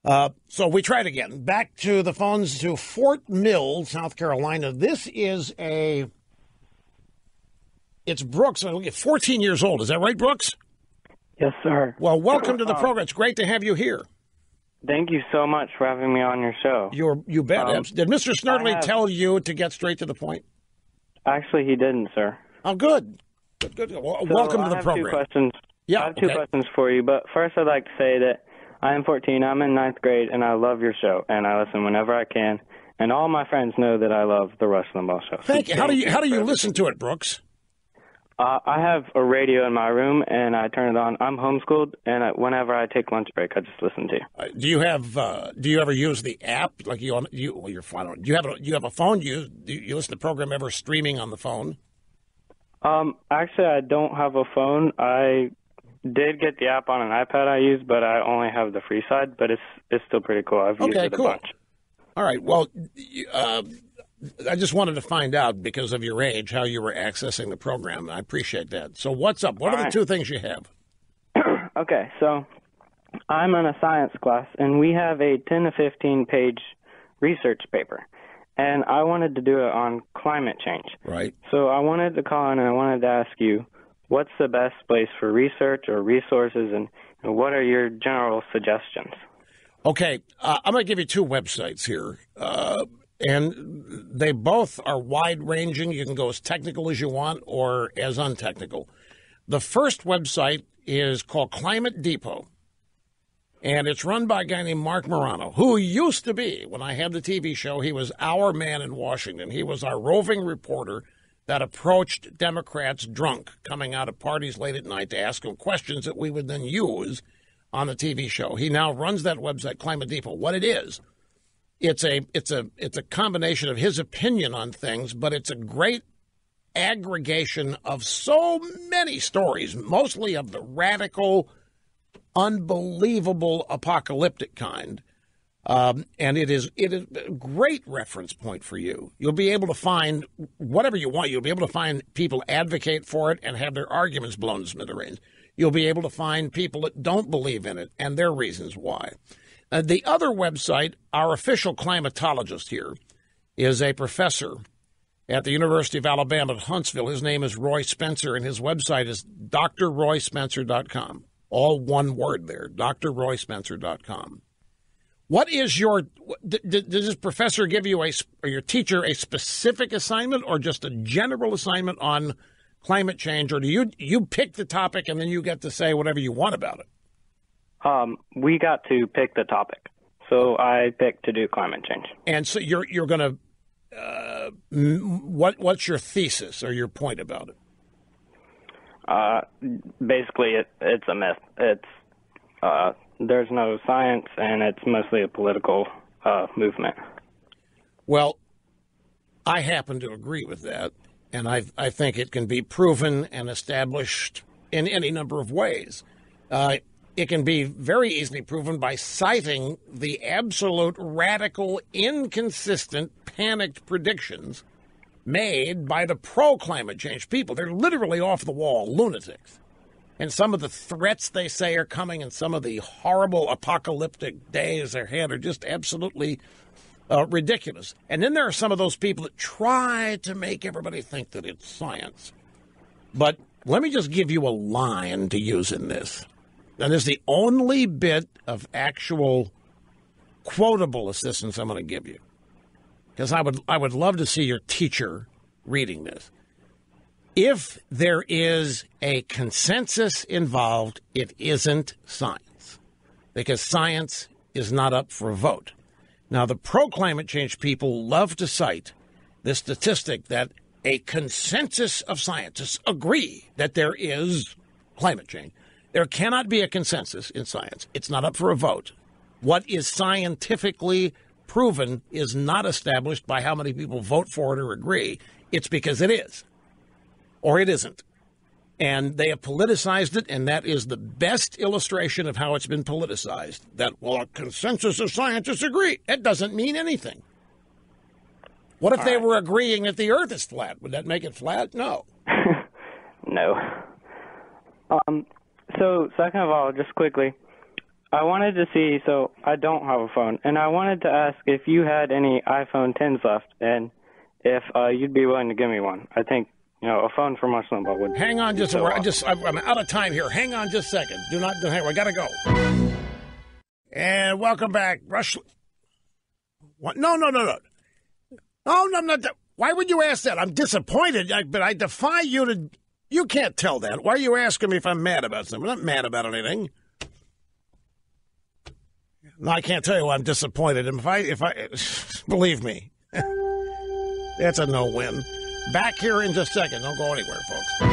So we tried again. Back to the phones to Fort Mill, South Carolina. It's Brooks, 14 years old. Is that right, Brooks? Yes, sir. Well, welcome to the program. It's great to have you here. Thank you so much for having me on your show. You bet. Did Mr. Snerdley tell you to get straight to the point? Actually, he didn't, sir. Oh, good. Good. Well, welcome to the program. Two questions. Yeah, I have two questions for you, but first I'd like to say that I am 14, I'm in ninth grade, and I love your show, and I listen whenever I can, and all my friends know that I love the Rush Limbaugh show. Thank you. How do you listen to it, Brooks? I have a radio in my room, and I turn it on. I'm homeschooled, and whenever I take lunch break, I just listen to you. Do you ever use the app? Like you're fine. Do you have a phone? Do you listen to the program ever streaming on the phone? Actually, I don't have a phone. I did get the app on an iPad I use, but I only have the free side. But it's still pretty cool. I've used it a bunch. All right. Well, I just wanted to find out, because of your age, how you were accessing the program. I appreciate that. So what's up? What are the two things you have? Okay, so I'm in a science class, and we have a 10 to 15-page research paper. And I wanted to do it on climate change. Right. So I wanted to call in and I wanted to ask you, what's the best place for research or resources, and what are your general suggestions? Okay, I'm going to give you two websites here. And they both are wide-ranging. You can go as technical as you want or as untechnical. The first website is called Climate Depot, and it's run by a guy named Mark Morano, who used to be, when I had the TV show, he was our man in Washington. He was our roving reporter that approached Democrats drunk, coming out of parties late at night to ask them questions that we would then use on the TV show. He now runs that website, Climate Depot. What it is, it's a combination of his opinion on things, but it's a great aggregation of so many stories, mostly of the radical, unbelievable, apocalyptic kind. And it is a great reference point for you. You'll be able to find whatever you want. You'll be able to find people advocate for it and have their arguments blown to smithereens. You'll be able to find people that don't believe in it and their reasons why. The other website, our official climatologist here, is a professor at the University of Alabama at Huntsville. His name is Roy Spencer, and his website is drroyspencer.com. All one word there, drroyspencer.com. What is does this professor give you or your teacher a specific assignment, or just a general assignment on climate change, or do you pick the topic and then you get to say whatever you want about it? We got to pick the topic, so I picked to do climate change. And so you're going to what's your thesis or your point about it? Basically, it's a myth. There's no science, and it's mostly a political movement. Well, I happen to agree with that, and I think it can be proven and established in any number of ways. It can be very easily proven by citing the absolute radical, inconsistent, panicked predictions made by the pro-climate change people. They're literally off-the-wall lunatics. And some of the threats they say are coming and some of the horrible apocalyptic days ahead are just absolutely ridiculous. And then there are some of those people that try to make everybody think that it's science. But let me just give you a line to use in this. And this is the only bit of actual quotable assistance I'm going to give you, because I would love to see your teacher reading this. If there is a consensus involved, it isn't science, because science is not up for a vote. Now, the pro-climate change people love to cite this statistic that a consensus of scientists agree that there is climate change. There cannot be a consensus in science. It's not up for a vote. What is scientifically proven is not established by how many people vote for it or agree. It's because it is, or it isn't. And they have politicized it, and that is the best illustration of how it's been politicized. That, well, a consensus of scientists agree. It doesn't mean anything. What if they were agreeing that the Earth is flat? Would that make it flat? No. No. So, second of all, just quickly, I wanted to see, so I don't have a phone, and I wanted to ask if you had any iPhone 10s left, and if you'd be willing to give me one. I think, a phone for Rush Limbaugh would. Hang on just a second. I'm out of time here. Hang on just a second. I got to go. And welcome back. Rush. What? No. Oh, no, I'm not. Why would you ask that? I'm disappointed, but I defy you to. You can't tell that. Why are you asking me if I'm mad about something? I'm not mad about anything. No, I can't tell you why I'm disappointed. And if I believe me, that's a no-win. Back here in just a second. Don't go anywhere, folks.